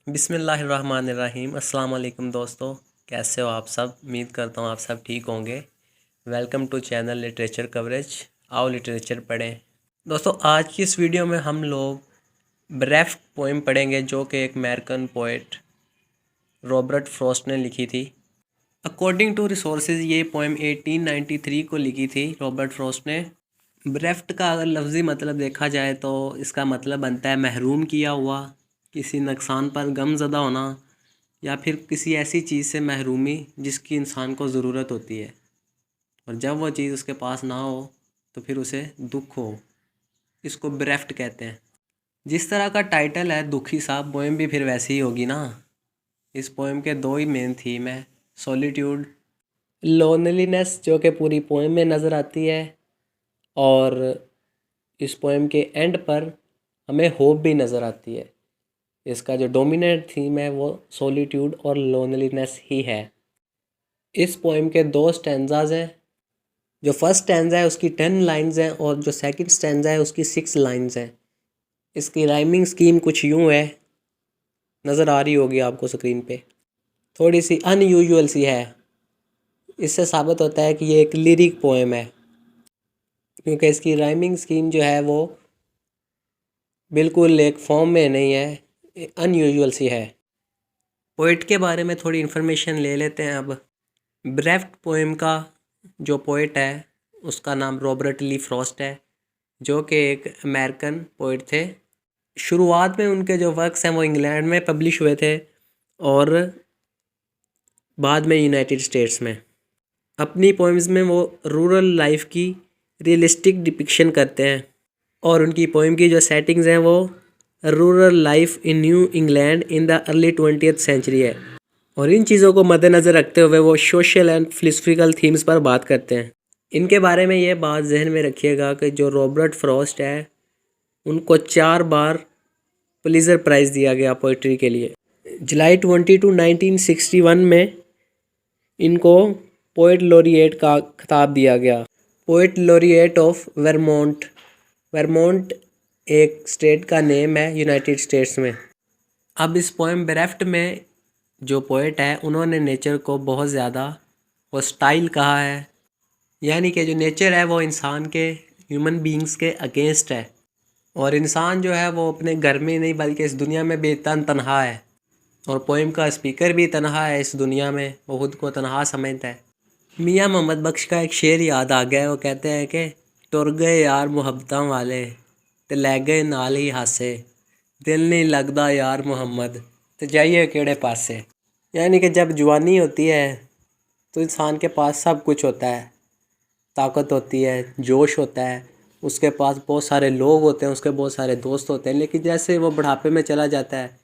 बिस्मिल्लाहिर्रहमानिर्रहीम। अस्सलाम वालेकुम दोस्तों, कैसे हो आप सब। उम्मीद करता हूँ आप सब ठीक होंगे। Welcome to channel literature coverage. आओ लिटरेचर पढ़ें। दोस्तों, आज की इस वीडियो में हम लोग ब्रेफ्ट पोइम पढ़ेंगे जो कि एक अमेरिकन पोइट रॉबर्ट फ्रॉस्ट ने लिखी थी। अकॉर्डिंग टू रिसोर्सेज ये पोइम 1893 को लिखी थी रॉबर्ट फ्रॉस्ट ने। ब्रेफ्ट का अगर लफ्ज़ी मतलब देखा जाए तो इसका मतलब बनता है महरूम किया हुआ, किसी नुकसान पर गमज़दा होना, या फिर किसी ऐसी चीज़ से महरूमी जिसकी इंसान को ज़रूरत होती है और जब वो चीज़ उसके पास ना हो तो फिर उसे दुख हो। इसको ब्रेफ्ट कहते हैं। जिस तरह का टाइटल है दुखी सा, पोएम भी फिर वैसी ही होगी ना। इस पोएम के दो ही मेन थीम है, सॉलिट्यूड, लोनलीनेस, जो कि पूरी पोएम में नज़र आती है, और इस पोएम के एंड पर हमें होप भी नज़र आती है। इसका जो डोमिनेंट थीम है वो सॉलिट्यूड और लोनलीनेस ही है। इस पोएम के दो स्टैंजाज हैं। जो फर्स्ट स्टैंजा है उसकी 10 लाइंस हैं और जो सेकंड स्टैंजा है उसकी 6 लाइंस हैं। इसकी राइमिंग स्कीम कुछ यूँ है, नज़र आ रही होगी आपको स्क्रीन पे। थोड़ी सी अनयूजुअल सी है। इससे साबित होता है कि ये एक लिरिक पोएम है, क्योंकि इसकी राइमिंग स्कीम जो है वो बिल्कुल एक फॉर्म में नहीं है, अनयूजुअल सी है। पोइट के बारे में थोड़ी इन्फॉर्मेशन ले लेते हैं अब। ब्रेफ्ट पोएम का जो पोइट है उसका नाम रॉबर्ट ली फ्रॉस्ट है, जो कि एक अमेरिकन पोइट थे। शुरुआत में उनके जो वर्क्स हैं वो इंग्लैंड में पब्लिश हुए थे और बाद में यूनाइटेड स्टेट्स में। अपनी पोएम्स में वो रूरल लाइफ की रियलिस्टिक डिपिक्शन करते हैं और उनकी पोएम की जो सेटिंग्स हैं वो rural life in New England in the early 20th century है। और इन चीज़ों को मद्देनज़र रखते हुए वो सोशल एंड फिलोसफिकल थीम्स पर बात करते हैं। इनके बारे में ये बात जहन में रखिएगा कि जो रॉबर्ट फ्रॉस्ट है उनको 4 बार पुलित्ज़र प्राइज़ दिया गया पोइट्री के लिए। जुलाई 22 1961 में इनको पोइट लॉरिएट का खिताब दिया गया। Poet laureate of Vermont. Vermont एक स्टेट का नेम है यूनाइटेड स्टेट्स में। अब इस पोएम ब्रेफ्ट में जो पोइट है उन्होंने नेचर को बहुत ज़्यादा हॉस्टाइल कहा है, यानी कि जो नेचर है वो इंसान के, ह्यूमन बीइंग्स के अगेंस्ट है। और इंसान जो है वो अपने घर में नहीं बल्कि इस दुनिया में बेतन तन्हा है। और पोएम का स्पीकर भी तन्हा है इस दुनिया में, वो खुद को तन्हा समझता है। मियाँ मोहम्मद बख्श का एक शेर याद आ गया। वो कहते हैं कि टुर गए यार मुहब्बतां वाले ते लै गए नाल ही हासे, दिल नहीं लगदा यार मुहम्मद ते जाइए केड़े पासे। यानी कि जब जवानी होती है तो इंसान के पास सब कुछ होता है, ताकत होती है, जोश होता है, उसके पास बहुत सारे लोग होते हैं, उसके बहुत सारे दोस्त होते हैं। लेकिन जैसे वो बुढ़ापे में चला जाता है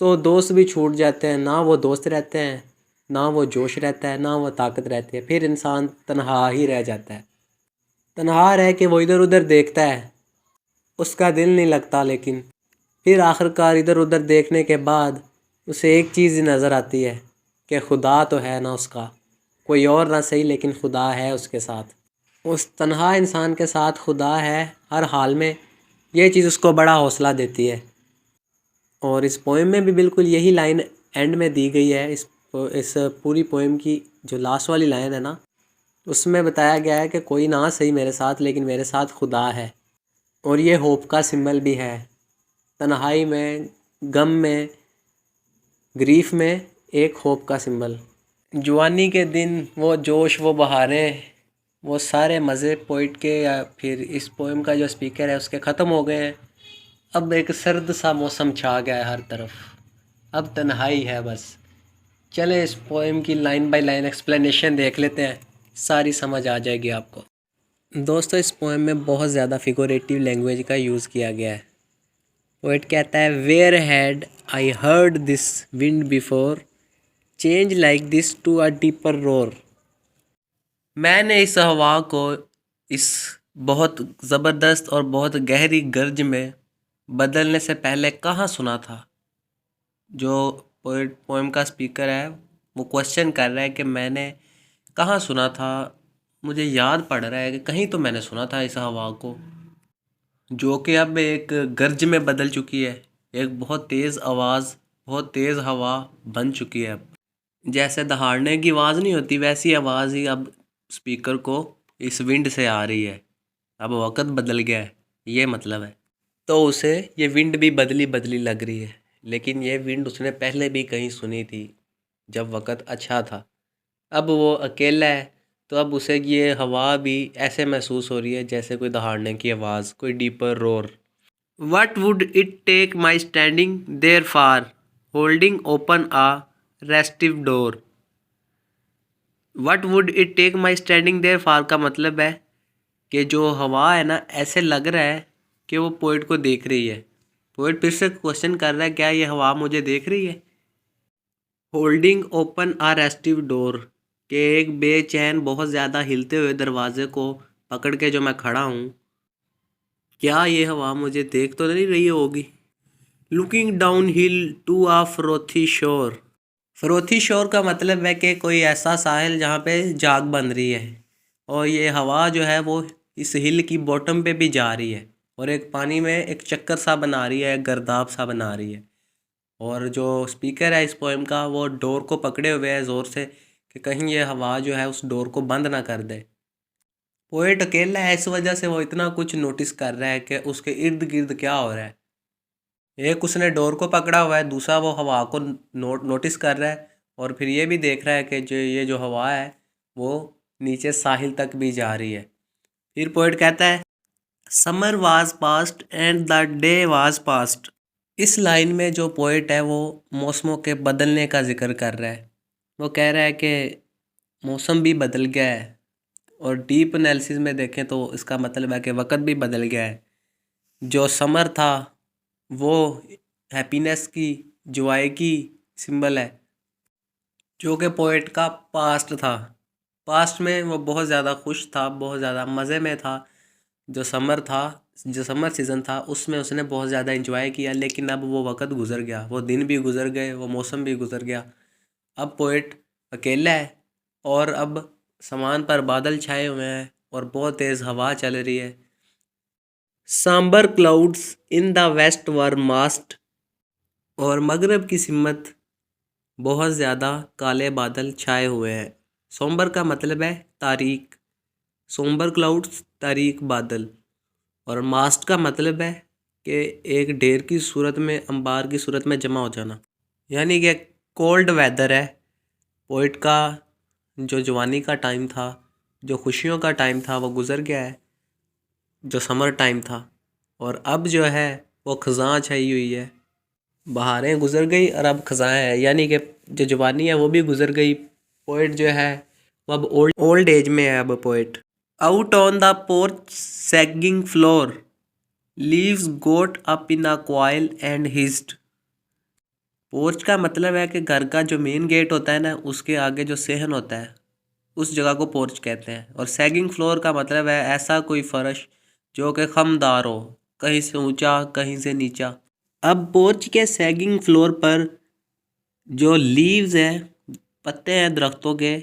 तो दोस्त भी छूट जाते हैं, ना वो दोस्त रहते हैं, ना वो जोश रहता है, ना वो ताकत रहती है। फिर इंसान तन्हा ही रह जाता है। तन्हा रह के वो इधर उधर देखता है, उसका दिल नहीं लगता। लेकिन फिर आखिरकार इधर उधर देखने के बाद उसे एक चीज़ नज़र आती है कि खुदा तो है ना उसका, कोई और ना सही लेकिन खुदा है उसके साथ। उस तन्हा इंसान के साथ खुदा है हर हाल में। ये चीज़ उसको बड़ा हौसला देती है। और इस पोएम में भी बिल्कुल यही लाइन एंड में दी गई है। इस पूरी पोएम की जो लास्ट वाली लाइन है ना, उसमें बताया गया है कि कोई ना सही मेरे साथ लेकिन मेरे साथ खुदा है। और ये होप का सिंबल भी है। तन्हाई में, गम में, ग्रीफ में एक होप का सिंबल। जवानी के दिन, वो जोश, वो बहारें, वो सारे मज़े पोइट के या फिर इस पोएम का जो स्पीकर है उसके ख़त्म हो गए हैं। अब एक सर्द सा मौसम छा गया है हर तरफ। अब तन्हाई है बस। चले इस पोएम की लाइन बाय लाइन एक्सप्लेनेशन देख लेते हैं, सारी समझ आ जाएगी आपको। दोस्तों, इस पोएम में बहुत ज़्यादा फिगरेटिव लैंग्वेज का यूज़ किया गया है। पोएट कहता है, where had I heard this wind before, change like this to a deeper roar. मैंने इस हवा को इस बहुत ज़बरदस्त और बहुत गहरी गर्ज में बदलने से पहले कहाँ सुना था। जो पोएम का स्पीकर है वो क्वेश्चन कर रहा है कि मैंने कहाँ सुना था। मुझे याद पड़ रहा है कि कहीं तो मैंने सुना था इस हवा को, जो कि अब एक गर्ज में बदल चुकी है, एक बहुत तेज़ आवाज़ बहुत तेज़ हवा बन चुकी है अब। जैसे दहाड़ने की आवाज़ नहीं होती वैसी आवाज़ ही अब स्पीकर को इस विंड से आ रही है। अब वक़्त बदल गया है, ये मतलब है। तो उसे ये विंड भी बदली बदली लग रही है, लेकिन ये विंड उसने पहले भी कहीं सुनी थी जब वक़्त अच्छा था। अब वो अकेला है, तो अब उसे ये हवा भी ऐसे महसूस हो रही है जैसे कोई दहाड़ने की आवाज़, कोई deeper roar. What would it take my standing there for, holding open a restive door? What would it take my standing there for का मतलब है कि जो हवा है ना, ऐसे लग रहा है कि वो पोइट को देख रही है। पोइट फिर से क्वेश्चन कर रहा है, क्या ये हवा मुझे देख रही है? होल्डिंग ओपन आ रेस्टिव डोर के एक बेचैन बहुत ज़्यादा हिलते हुए दरवाजे को पकड़ के जो मैं खड़ा हूँ, क्या ये हवा मुझे देख तो नहीं रही होगी? Looking down hill to uh frothy शोर। फ्रोथी शोर का मतलब है कि कोई ऐसा साहिल जहाँ पे जाग बन रही है, और ये हवा जो है वो इस हिल की बॉटम पे भी जा रही है और एक पानी में एक चक्कर सा बना रही है, एक गर्दाब सा बना रही है। और जो स्पीकर है इस पोएम का, वो डोर को पकड़े हुए है ज़ोर से कि कहीं ये हवा जो है उस डोर को बंद ना कर दे। पोएट अकेला है, इस वजह से वो इतना कुछ नोटिस कर रहा है कि उसके इर्द गिर्द क्या हो रहा है। एक उसने डोर को पकड़ा हुआ है, दूसरा वो हवा को नोटिस कर रहा है, और फिर ये भी देख रहा है कि जो हवा है वो नीचे साहिल तक भी जा रही है। फिर पोएट कहता है, summer was past and the day was past. इस लाइन में जो पोएट है वो मौसमों के बदलने का जिक्र कर रहा है। वो कह रहा है कि मौसम भी बदल गया है, और डीप एनालिसिस में देखें तो इसका मतलब है कि वक़्त भी बदल गया है। जो समर था वो हैप्पीनेस की, जॉय की सिंबल है, जो कि पोएट का पास्ट था। पास्ट में वो बहुत ज़्यादा खुश था, बहुत ज़्यादा मज़े में था। जो समर था, जो समर सीज़न था, उसमें उसने बहुत ज़्यादा इंजॉय किया, लेकिन अब वो वक़्त गुज़र गया, वो दिन भी गुज़र गए, वो मौसम भी गुज़र गया। अब पोएट अकेला है, और अब समान पर बादल छाए हुए हैं और बहुत तेज़ हवा चल रही है। Sombre clouds in the west were massed. और मगरब की सिमत बहुत ज़्यादा काले बादल छाए हुए हैं। सोम्बर का मतलब है तारीक, सोम्बर क्लाउड्स तारीक बादल, और मास्ट का मतलब है कि एक ढेर की सूरत में, अंबार की सूरत में जमा हो जाना, यानी कि कोल्ड वेदर है। पोइट का जो जवानी का टाइम था, जो खुशियों का टाइम था, वो गुज़र गया है, जो समर टाइम था। और अब जो है वो ख़ज़ां छाई हुई है, बहारें गुज़र गई और अब ख़ज़ां है, यानी कि जो जवानी है वो भी गुज़र गई। पोइट जो है वो अब ओल्ड एज में है। अब poet out on the porch sagging floor, leaves got up in a coil and hissed. Porch का मतलब है कि घर का जो मेन गेट होता है ना, उसके आगे जो सेहन होता है, उस जगह को पोर्च कहते हैं। और सैगिंग फ्लोर का मतलब है ऐसा कोई फर्श जो कि खमदार हो, कहीं से ऊंचा कहीं से नीचा। अब पोर्च के सैगिंग फ्लोर पर जो लीव्स हैं, पत्ते हैं दरख्तों के,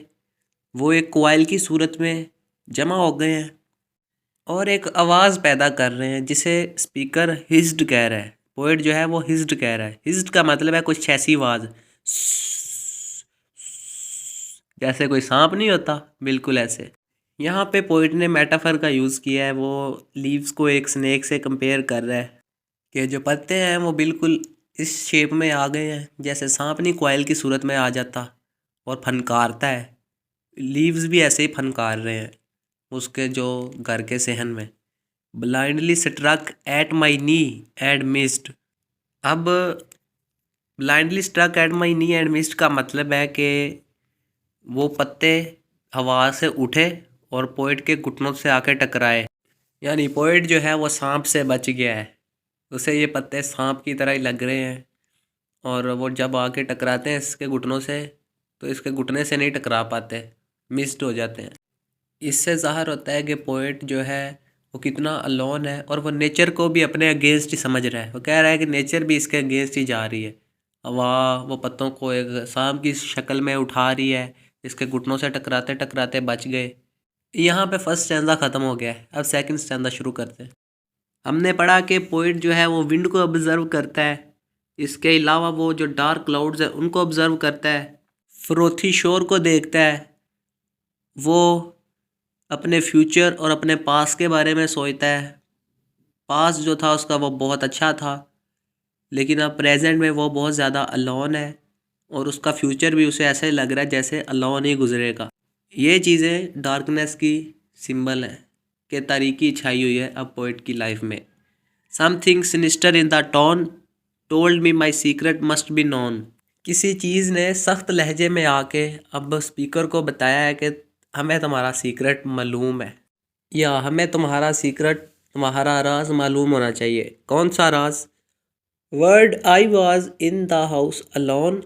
वो एक क्वाइल की सूरत में जमा हो गए हैं और एक आवाज़ पैदा कर रहे हैं, जिसे स्पीकर हिस्ड कह रहा है। पोएट जो है वो हिस्ड कह रहा है। हिस्ड का मतलब है कुछ ऐसी आवाज़, जैसे कोई सांप नहीं होता, बिल्कुल ऐसे। यहाँ पे पोएट ने मेटाफर का यूज़ किया है। वो लीव्स को एक स्नेक से कंपेयर कर रहा है कि जो पत्ते हैं वो बिल्कुल इस शेप में आ गए हैं, जैसे सांप नहीं क्वाइल की सूरत में आ जाता और फनकारता है, लीव्स भी ऐसे ही फनकार रहे हैं उसके जो घर के सहन में। Blindly struck at my knee and missed. अब blindly struck at my knee and missed का मतलब है कि वो पत्ते हवा से उठे और पोएट के घुटनों से आके टकराए, यानी पोएट जो है वो सांप से बच गया है। उसे ये पत्ते सांप की तरह ही लग रहे हैं, और वो जब आके टकराते हैं इसके घुटनों से, तो इसके घुटने से नहीं टकरा पाते, मिस्ड हो जाते हैं। इससे ज़ाहिर होता है कि पोएट जो है वो कितना अलोन है, और वो नेचर को भी अपने अगेंस्ट ही समझ रहा है। वो कह रहा है कि नेचर भी इसके अगेंस्ट ही जा रही है। हवा वो पत्तों को एक सांप की शक्ल में उठा रही है, इसके घुटनों से टकराते टकराते बच गए। यहाँ पे फर्स्ट स्टैंजा ख़त्म हो गया है। अब सेकंड स्टैंजा शुरू करते हैं। हमने पढ़ा कि पोएट जो है वो विंड को ऑब्जर्व करता है, इसके अलावा वो जो डार्क क्लाउड्स है उनको ऑब्जर्व करता है, फ्रोथी शोर को देखता है, वो अपने फ्यूचर और अपने पास्ट के बारे में सोचता है। पास्ट जो था उसका वो बहुत अच्छा था, लेकिन अब प्रेजेंट में वो बहुत ज़्यादा अलोन है और उसका फ्यूचर भी उसे ऐसे लग रहा है जैसे अलोन ही गुजरेगा। ये चीज़ें डार्कनेस की सिंबल है कि तारीकी छाई हुई है अब पोइट की लाइफ में। Something sinister in the tone told me my secret must be known. किसी चीज़ ने सख्त लहजे में आके अब स्पीकर को बताया है कि हमें तुम्हारा सीक्रेट मालूम है, या हमें तुम्हारा सीक्रेट, तुम्हारा राज मालूम होना चाहिए। कौन सा राज? Word I was in the house alone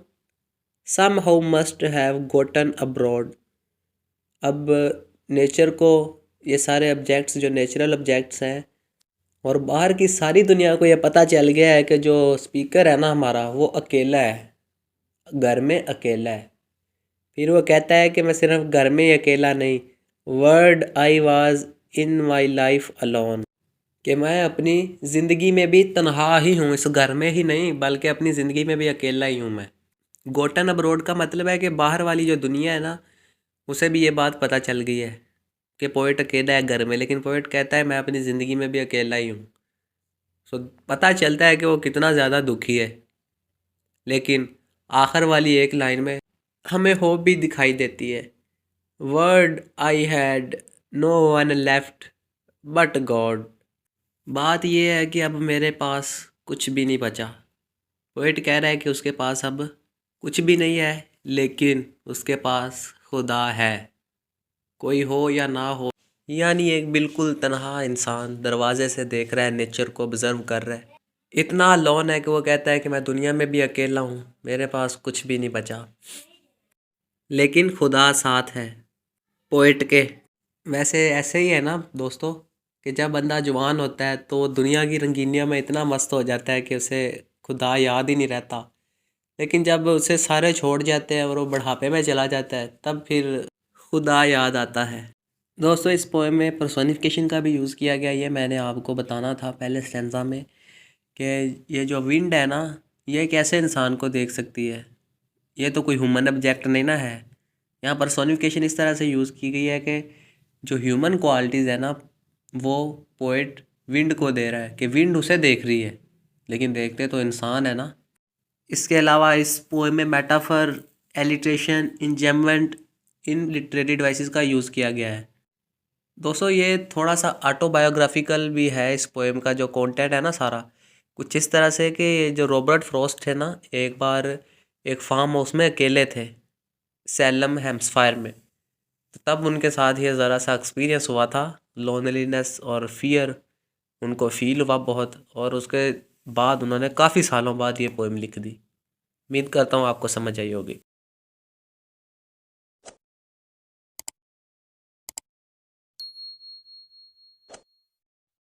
somehow must have gotten abroad. अब नेचर को, ये सारे ऑब्जेक्ट्स जो नेचुरल ऑब्जेक्ट्स हैं और बाहर की सारी दुनिया को ये पता चल गया है कि जो स्पीकर है ना हमारा, वो अकेला है, घर में अकेला है। फिर वो कहता है कि मैं सिर्फ घर में ही अकेला नहीं, word I was in my life alone, कि मैं अपनी ज़िंदगी में भी तन्हा ही हूँ, इस घर में ही नहीं बल्कि अपनी ज़िंदगी में भी अकेला ही हूँ मैं। गोटन अब्रोड का मतलब है कि बाहर वाली जो दुनिया है ना, उसे भी ये बात पता चल गई है कि पोइट अकेला है घर में, लेकिन पोइट कहता है मैं अपनी ज़िंदगी में भी अकेला ही हूँ। सो पता चलता है कि वो कितना ज़्यादा दुखी है। लेकिन आखिर वाली एक लाइन में हमें होप भी दिखाई देती है, word I had no one left but God. बात यह है कि अब मेरे पास कुछ भी नहीं बचा। पोइट कह रहा है कि उसके पास अब कुछ भी नहीं है, लेकिन उसके पास खुदा है। कोई हो या ना हो, यानी एक बिल्कुल तन्हा इंसान दरवाजे से देख रहा है, नेचर को ऑब्जर्व कर रहा है। इतना लोन है कि वो कहता है कि मैं दुनिया में भी अकेला हूँ, मेरे पास कुछ भी नहीं बचा, लेकिन खुदा साथ है पोइट के। वैसे ऐसे ही है ना दोस्तों, कि जब बंदा जवान होता है तो दुनिया की रंगीनियों में इतना मस्त हो जाता है कि उसे खुदा याद ही नहीं रहता। लेकिन जब उसे सारे छोड़ जाते हैं और वो बुढ़ापे में चला जाता है, तब फिर खुदा याद आता है। दोस्तों इस पोएम में पर्सोनिफिकेशन का भी यूज़ किया गया, ये मैंने आपको बताना था पहले स्टैंजा में, कि ये जो विंड है ना, ये कैसे इंसान को देख सकती है, ये तो कोई ह्यूमन ऑब्जेक्ट नहीं ना है। यहाँ पर्सोनिफिकेशन इस तरह से यूज़ की गई है कि जो ह्यूमन क्वालिटीज़ है ना, वो पोइट विंड को दे रहा है कि विंड उसे देख रही है, लेकिन देखते तो इंसान है ना। इसके अलावा इस पोएम में मेटाफर, एलिट्रेशन, इंजेममेंट, इन लिटरेरी डिवाइसेस का यूज़ किया गया है। दोस्तों ये थोड़ा सा ऑटोबायोग्राफिकल भी है इस पोएम का, जो कंटेंट है ना सारा कुछ इस तरह से कि जो रॉबर्ट फ्रॉस्ट है ना, एक बार एक फार्म हाउस में अकेले थे सैलम हैम्पशायर में, तो तब उनके साथ ये ज़रा सा एक्सपीरियंस हुआ था, लोनलीनेस और फियर उनको फील हुआ बहुत, और उसके बाद उन्होंने काफ़ी सालों बाद ये पोएम लिख दी। उम्मीद करता हूँ आपको समझ आई होगी।